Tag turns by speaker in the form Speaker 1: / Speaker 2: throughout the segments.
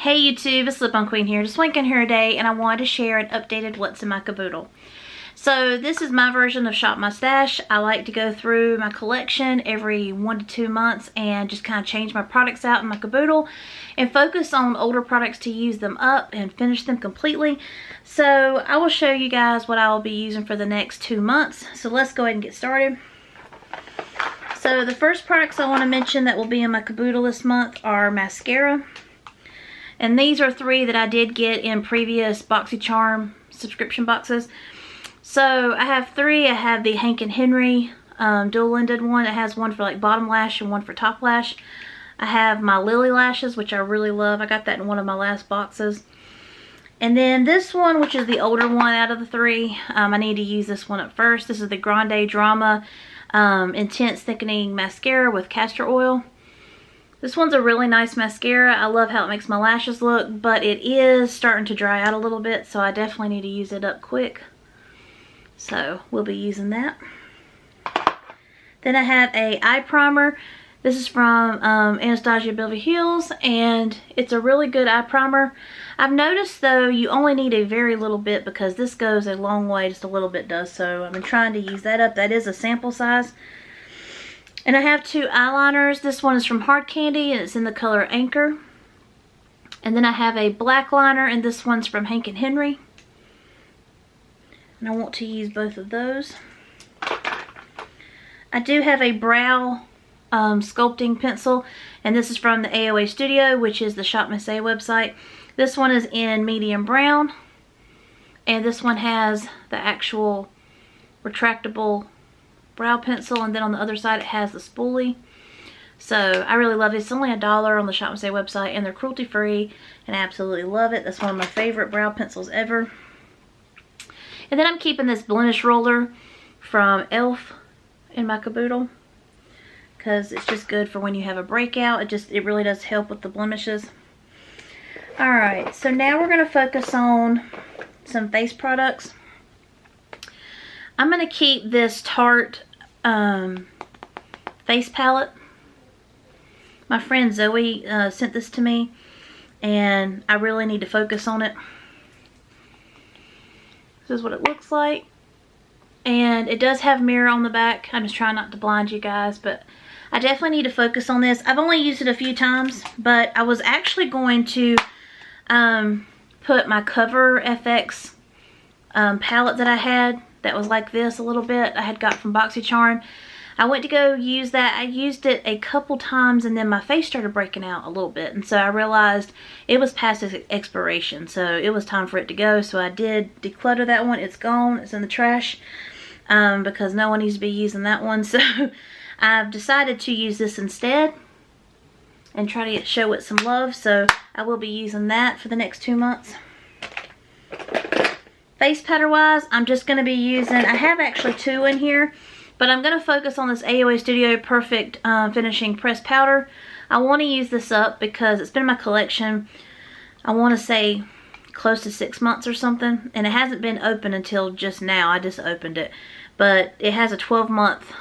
Speaker 1: Hey YouTube, it's Slip On Queen here, just winking here today, and I wanted to share an updated what's in my caboodle. So this is my version of Shop My Stash. I like to go through my collection every 1 to 2 months and just kind of change my products out in my caboodle and focus on older products to use them up and finish them completely. So I will show you guys what I will be using for the next 2 months. So let's go ahead and get started. So the first products I want to mention that will be in my caboodle this month are mascara. And these are 3 that I did get in previous BoxyCharm subscription boxes. So I have 3. I have the Hank & Henry dual-ended one. It has one for like bottom lash and one for top lash. I have my Lily lashes, which I really love. I got that in one of my last boxes. And then this one, which is the older one out of the 3, I need to use this one up first. This is the Grande Drama Intense Thickening Mascara with castor oil. This one's a really nice mascara. I love how it makes my lashes look, but it is starting to dry out a little bit, so I definitely need to use it up quick. So we'll be using that. Then I have a eye primer. This is from Anastasia Beverly Hills, and it's a really good eye primer. I've noticed though you only need a very little bit because this goes a long way, just a little bit does. So I've been trying to use that up. That is a sample size. And I have 2 eyeliners. This one is from Hard Candy and it's in the color Anchor. And then I have a black liner and this one's from Hank & Henry. And I want to use both of those. I do have a brow sculpting pencil, and this is from the AOA Studio, which is the Shop Miss A website. This one is in medium brown, and this one has the actual retractable brow pencil, and then on the other side it has the spoolie. So I really love it. It's only $1 on the Shop Miss A website, and they're cruelty free, and I absolutely love it. That's one of my favorite brow pencils ever. And then I'm keeping this blemish roller from e.l.f. in my caboodle because it's just good for when you have a breakout. It really does help with the blemishes. Alright, so now we're going to focus on some face products. I'm going to keep this Tarte face palette. My friend Zoe sent this to me, and I really need to focus on it. This is what it looks like, and it does have mirror on the back. I'm just trying not to blind you guys, but I definitely need to focus on this. I've only used it a few times, but I was actually going to put my Cover FX palette that I had that was like this a little bit, I had got from BoxyCharm. I went to go use that. I used it a couple times and then my face started breaking out a little bit, and so I realized it was past its expiration, so it was time for it to go. So I did declutter that one. It's gone. It's in the trash because no one needs to be using that one. So I've decided to use this instead and try to show it some love. So I will be using that for the next 2 months. Face powder wise, I'm just going to be using, I have actually 2 in here, but I'm going to focus on this AOA Studio Perfect Finishing Pressed Powder. I want to use this up because it's been in my collection, I want to say close to 6 months or something, and it hasn't been open until just now. I just opened it, but it has a 12-month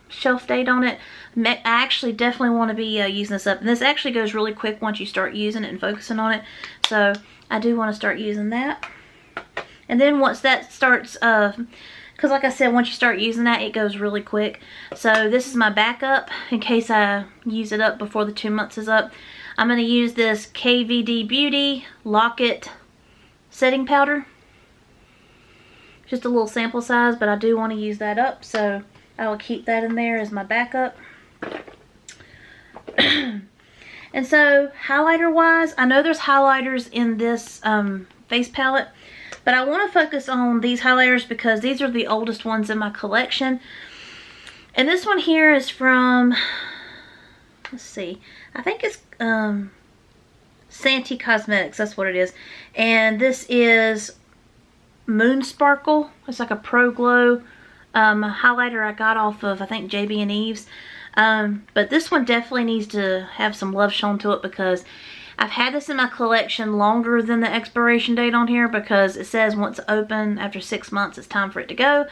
Speaker 1: shelf date on it. I actually definitely want to be using this up, and this actually goes really quick once you start using it and focusing on it, so I do want to start using that. And then once that starts, because like I said, once you start using that, it goes really quick. So this is my backup in case I use it up before the 2 months is up. I'm going to use this KVD Beauty Lock-It setting powder. Just a little sample size, but I do want to use that up, so I will keep that in there as my backup. And so highlighter wise, I know there's highlighters in this face palette, but I want to focus on these highlighters because these are the oldest ones in my collection. And this one here is from, let's see, I think it's Santee Cosmetics, that's what it is. And this is Moon Sparkle. It's like a Pro Glow highlighter I got off of, I think, JB and Eve's. But this one definitely needs to have some love shown to it because I've had this in my collection longer than the expiration date on here because it says once open after 6 months it's time for it to go.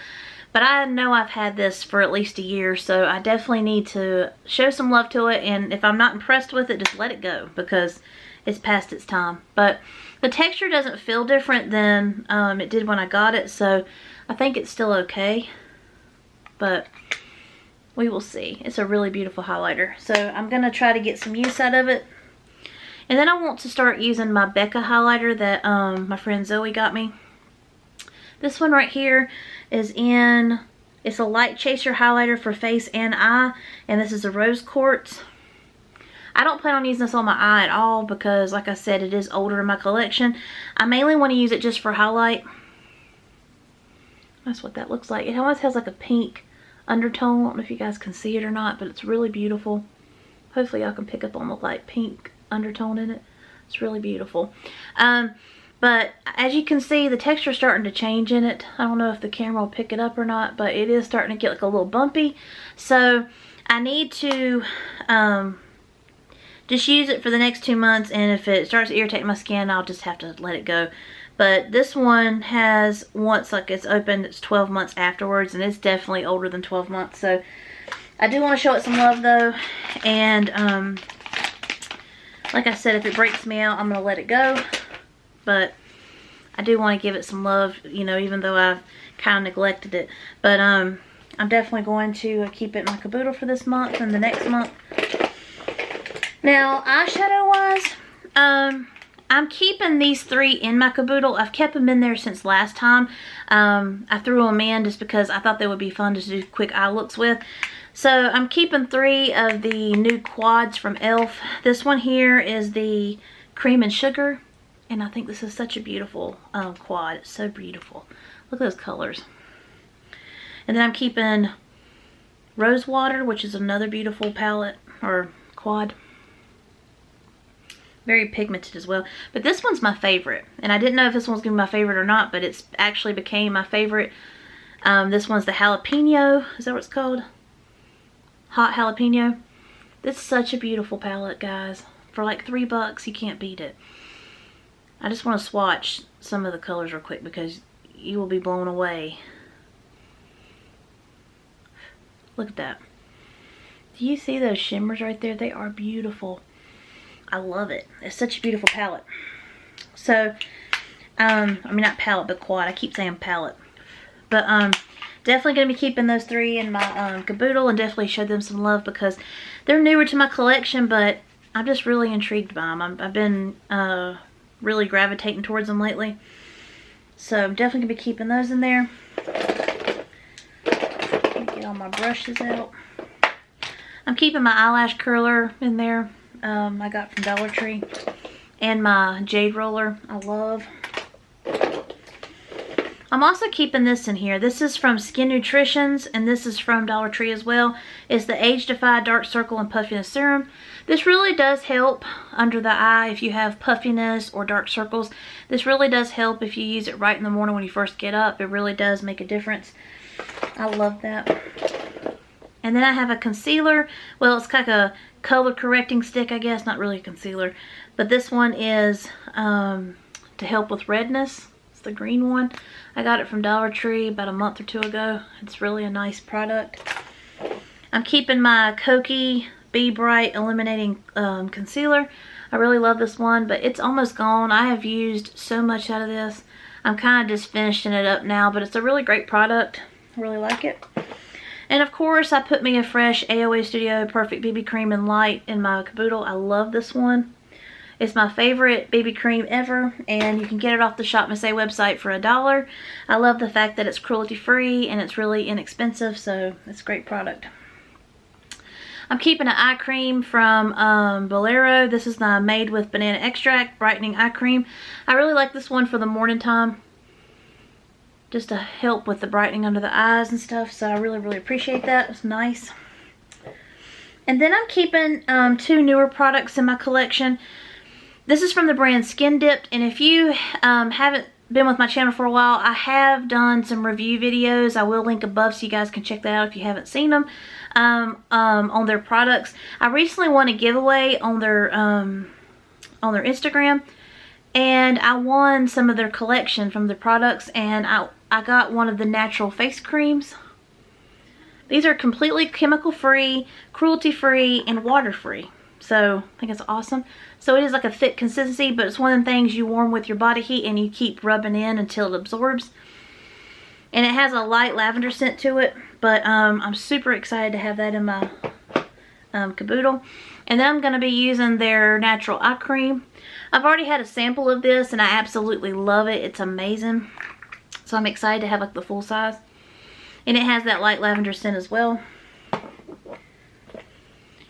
Speaker 1: But I know I've had this for at least a year, so I definitely need to show some love to it, and if I'm not impressed with it, just let it go because it's past its time. But the texture doesn't feel different than it did when I got it, so I think it's still okay. But we will see. It's a really beautiful highlighter. So I'm going to try to get some use out of it. And then I want to start using my Becca highlighter that my friend Zoe got me. This one right here is it's a light chaser highlighter for face and eye. And this is a rose quartz. I don't plan on using this on my eye at all because, like I said, it is older in my collection. I mainly want to use it just for highlight. That's what that looks like. It almost has like a pink undertone. I don't know if you guys can see it or not, but it's really beautiful. Hopefully y'all can pick up on the light pink undertone in it. It's really beautiful. But as you can see, the texture is starting to change in it. I don't know if the camera will pick it up or not, but it is starting to get like a little bumpy. So I need to just use it for the next 2 months, and if it starts to irritate my skin, I'll just have to let it go. But this one has, once like it's opened, it's 12 months afterwards, and it's definitely older than 12 months. So I do want to show it some love though, and like I said, if it breaks me out, I'm going to let it go. But I do want to give it some love, you know, even though I've kind of neglected it. But I'm definitely going to keep it in my caboodle for this month and the next month. Now, eyeshadow wise, I'm keeping these 3 in my caboodle. I've kept them in there since last time. I threw them in just because I thought they would be fun to do quick eye looks with. So I'm keeping 3 of the new quads from e.l.f. This one here is the Cream and Sugar. And I think this is such a beautiful quad. It's so beautiful. Look at those colors. And then I'm keeping Rose Water, which is another beautiful palette or quad. Very pigmented as well. But this one's my favorite. And I didn't know if this one's going to be my favorite or not, but it's actually became my favorite. This one's the Jalapeno. Is that what it's called? Hot Jalapeno. This is such a beautiful palette, guys. For like $3, you can't beat it. I just want to swatch some of the colors real quick because you will be blown away. Look at that. Do you see those shimmers right there? They are beautiful. I love it. It's such a beautiful palette. So, I mean not palette, but quad. I keep saying palette. But, definitely going to be keeping those 3 in my caboodle and definitely show them some love because they're newer to my collection, but I'm just really intrigued by them. I've been really gravitating towards them lately. So I'm definitely going to be keeping those in there. Let me get all my brushes out. I'm keeping my eyelash curler in there. I got from Dollar Tree. And my jade roller I love. I'm also keeping this in here. This is from Skin Nutritions, and this is from Dollar Tree as well. It's the Age Defy Dark Circle and Puffiness Serum. This really does help under the eye if you have puffiness or dark circles. This really does help if you use it right in the morning when you first get up. It really does make a difference. I love that. And then I have a concealer. Well, it's like a color correcting stick, I guess. Not really a concealer. But this one is to help with redness. It's the green one. I got it from Dollar Tree about a month or 2 ago. It's really a nice product. I'm keeping my Kokie Be Bright Illuminating Concealer. I really love this one, but it's almost gone. I have used so much out of this. I'm kind of just finishing it up now, but it's a really great product. I really like it. And of course, I put me a fresh AOA Studio Perfect BB Cream in Light in my caboodle. I love this one. It's my favorite BB cream ever, and you can get it off the Shop Miss A website for $1. I love the fact that it's cruelty-free and it's really inexpensive, so it's a great product. I'm keeping an eye cream from Bolero. This is the Made with Banana Extract Brightening Eye Cream. I really like this one for the morning time, just to help with the brightening under the eyes and stuff, so I really, really appreciate that. It's nice. And then I'm keeping 2 newer products in my collection. This is from the brand Skin Dipped, and if you haven't been with my channel for a while, I have done some review videos. I will link above so you guys can check that out if you haven't seen them on their products. I recently won a giveaway on their Instagram, and I won some of their collection from their products, and I got one of the natural face creams. These are completely chemical free, cruelty free, and water free. So I think it's awesome. So it is like a thick consistency, but it's one of the things you warm with your body heat and you keep rubbing in until it absorbs. And it has a light lavender scent to it, but I'm super excited to have that in my caboodle. And then I'm going to be using their natural eye cream. I've already had a sample of this and I absolutely love it. It's amazing. So I'm excited to have like the full size. And it has that light lavender scent as well.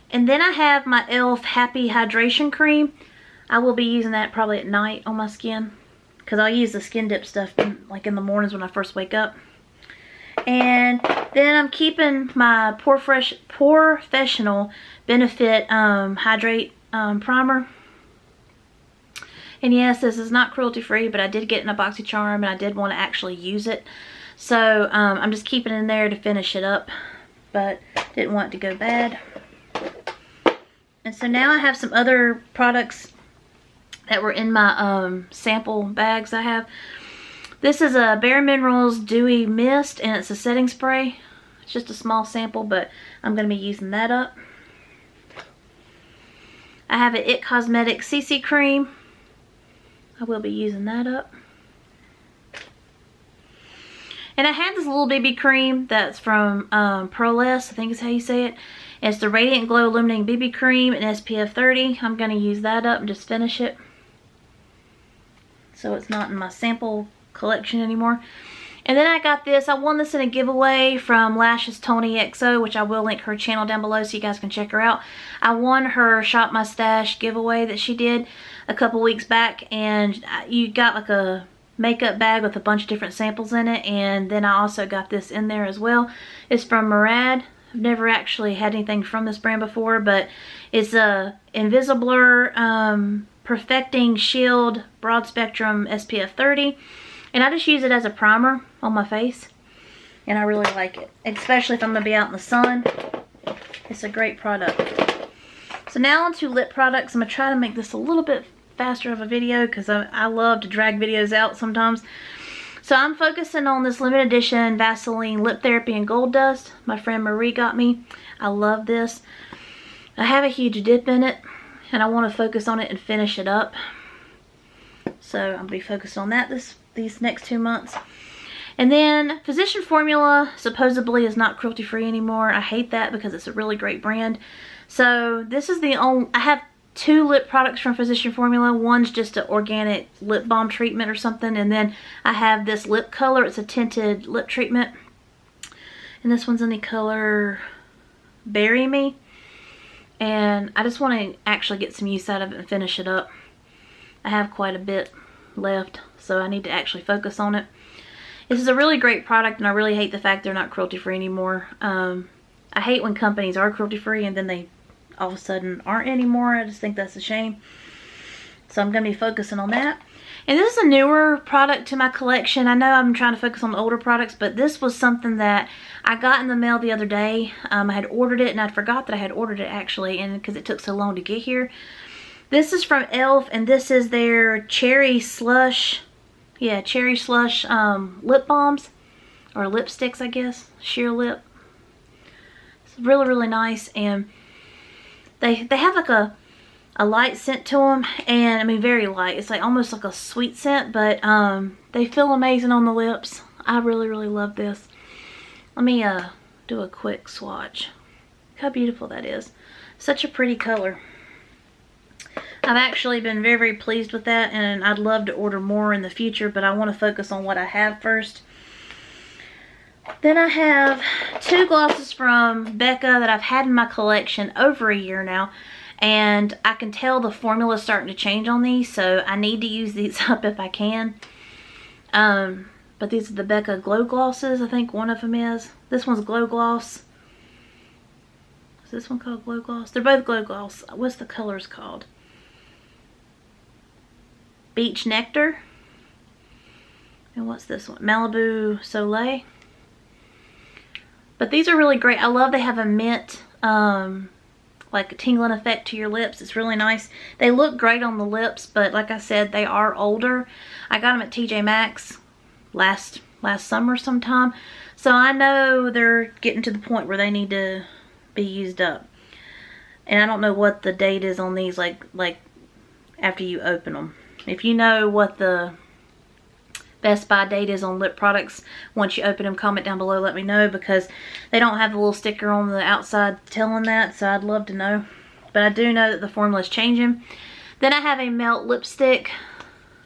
Speaker 1: And then I have my e.l.f. Happy Hydration Cream. I will be using that probably at night on my skin, because I'll use the skin dip stuff like in the mornings when I first wake up. And then I'm keeping my Professional Benefit Hydrate Primer. And yes, this is not cruelty free, but I did get an BoxyCharm and I did want to actually use it. So I'm just keeping it in there to finish it up, but didn't want it to go bad. And so now I have some other products that were in my sample bags I have. This is a Bare Minerals Dewy Mist, and it's a setting spray. It's just a small sample, but I'm going to be using that up. I have an It Cosmetics CC Cream. I will be using that up. And I had this little BB cream that's from Proless, I think is how you say it. It's the Radiant Glow Illuminating BB Cream in SPF 30. I'm going to use that up and just finish it, so it's not in my sample collection anymore. And then I got this. I won this in a giveaway from Lashes Tony XO, which I will link her channel down below so you guys can check her out. I won her Shop My Stash giveaway that she did a couple weeks back, and you got like a makeup bag with a bunch of different samples in it, and then I also got this in there as well. It's from Murad. I've never actually had anything from this brand before, but it's a Invisablur Perfecting Shield Broad Spectrum SPF 30, and I just use it as a primer on my face, and I really like it, especially if I'm going to be out in the sun. It's a great product. So now on to lip products. I'm going to try to make this a little bit faster of a video because I love to drag videos out sometimes. So I'm focusing on this limited edition Vaseline Lip Therapy in Gold Dust. My friend Marie got me. I love this. I have a huge dip in it, and I want to focus on it and finish it up. So I'll be focused on that these next 2 months. And then Physician Formula supposedly is not cruelty free anymore. I hate that because it's a really great brand. So this is the only, I have 2 lip products from Physician Formula. One's just an organic lip balm treatment or something, and then I have this lip color. It's a tinted lip treatment, and this one's in the color Bury Me, and I just want to actually get some use out of it and finish it up. I have quite a bit left, so I need to actually focus on it. This is a really great product, and I really hate the fact they're not cruelty free anymore. I hate when companies are cruelty free and then they all of a sudden aren't anymore. I just think that's a shame. So I'm going to be focusing on that. And this is a newer product to my collection. I know I'm trying to focus on the older products, but this was something that I got in the mail the other day. I had ordered it, and I forgot that I had ordered it actually, and because it took so long to get here. This is from e.l.f. and this is their Cherry Slush, Cherry Slush lip balms, or lipsticks, I guess, sheer lip. It's really, really nice, and they have like a light scent to them, and I mean very light. It's like almost like a sweet scent, but they feel amazing on the lips. I really, really love this. Let me do a quick swatch. Look how beautiful that is. Such a pretty color. I've actually been very, very pleased with that, and I'd love to order more in the future, but I want to focus on what I have first. Then I have 2 glosses from Becca that I've had in my collection over a year now, and I can tell the formula is starting to change on these, so I need to use these up if I can. But these are the Becca Glow Glosses. I think one of them is. This one's Glow Gloss. Is this one called Glow Gloss? They're both Glow Gloss. What's the colors called? Beach Nectar. And what's this one? Malibu Soleil. But these are really great. I love they have a mint, like a tingling effect to your lips. It's really nice. They look great on the lips, but like I said, they are older. I got them at TJ Maxx last summer sometime. So I know they're getting to the point where they need to be used up. And I don't know what the date is on these, like after you open them. If you know what the Best By date is on lip products, once you open them, comment down below, let me know, because they don't have the little sticker on the outside telling that, so I'd love to know. But I do know that the formula is changing. Then I have a Melt lipstick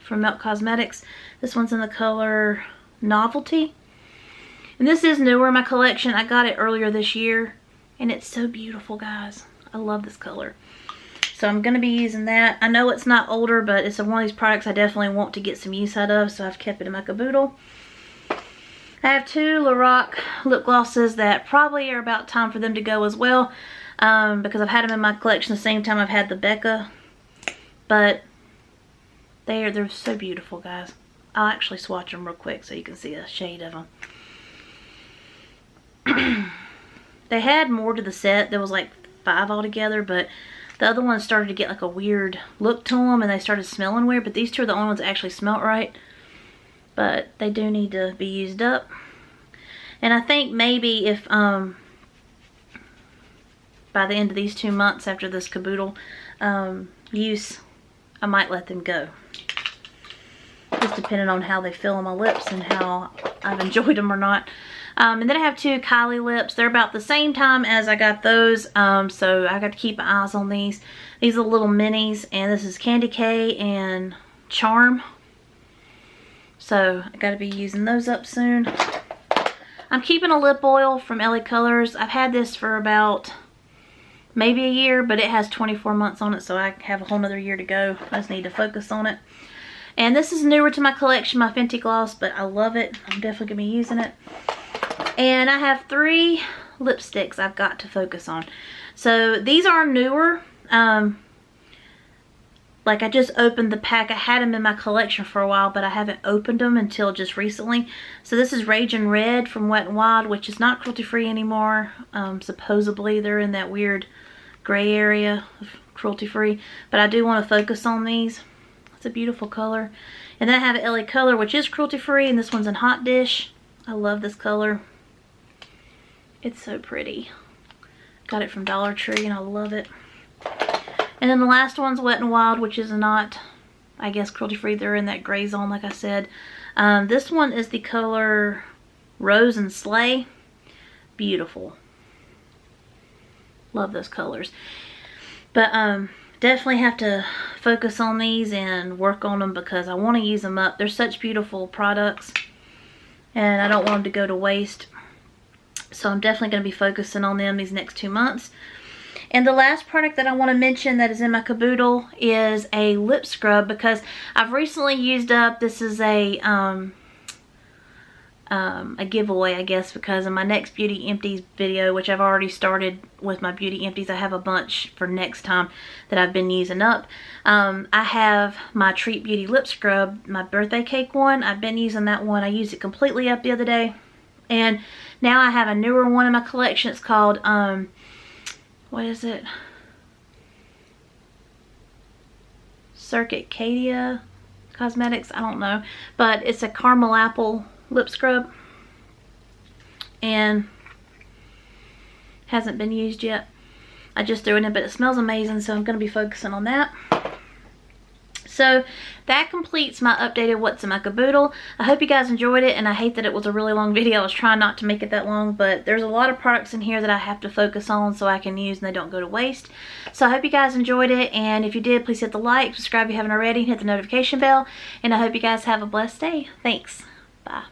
Speaker 1: from Melt Cosmetics. This one's in the color Novelty. And this is newer in my collection. I got it earlier this year, and it's so beautiful, guys. I love this color. So I'm going to be using that. I know it's not older, but it's one of these products I definitely want to get some use out of, so I've kept it in my caboodle. I have two Lorac lip glosses that probably are about time for them to go as well, because I've had them in my collection the same time I've had the Becca. But they're so beautiful, guys. I'll actually swatch them real quick so you can see a shade of them. They had more to the set. There was like 5 altogether, but the other ones started to get like a weird look to them, and they started smelling weird, but these two are the only ones that actually smelled right. But they do need to be used up. And I think maybe if by the end of these 2 months after this caboodle use, I might let them go. Just depending on how they feel on my lips and how I've enjoyed them or not. And then I have two Kylie lips. They're about the same time as I got those, so I got to keep my eyes on these. These are little minis, and this is Candy K and Charm. So I got to be using those up soon. I'm keeping a lip oil from LA Colors. I've had this for about maybe a year, but it has 24 months on it, so I have a whole nother year to go. I just need to focus on it. And this is newer to my collection, my Fenty Gloss, but I love it. I'm definitely going to be using it. And I have 3 lipsticks I've got to focus on. So these are newer. Like I just opened the pack. I had them in my collection for a while, but I haven't opened them until just recently. So this is Ragin' Red from Wet n Wild, which is not cruelty free anymore. Supposedly they're in that weird gray area of cruelty free. But I do want to focus on these. It's a beautiful color. And then I have an LA Color, which is cruelty free, and this one's in Hot Dish. I love this color. It's so pretty. Got it from Dollar Tree and I love it. And then the last one's Wet n Wild, which is not, I guess, cruelty free. They're in that gray zone, like I said. This one is the color Rose and Slay. Beautiful. Love those colors. But definitely have to focus on these and work on them because I want to use them up. They're such beautiful products, and I don't want them to go to waste. So I'm definitely going to be focusing on them these next 2 months. And the last product that I want to mention that is in my caboodle is a lip scrub, because I've recently used up, this is a giveaway, I guess, because in my next Beauty Empties video, which I've already started with my Beauty Empties, I have a bunch for next time that I've been using up. I have my Treat Beauty lip scrub, my birthday cake one. I've been using that one. I used it completely up the other day. And now I have a newer one in my collection. It's called, what is it? Circadia Cosmetics, I don't know. But it's a caramel apple lip scrub. And hasn't been used yet. I just threw it in, but it smells amazing, so I'm going to be focusing on that. So that completes my updated what's in my caboodle. I hope you guys enjoyed it, and I hate that it was a really long video. I was trying not to make it that long, but there's a lot of products in here that I have to focus on so I can use and they don't go to waste. So I hope you guys enjoyed it, and if you did, please hit the like, subscribe if you haven't already, and hit the notification bell. And I hope you guys have a blessed day. Thanks. Bye.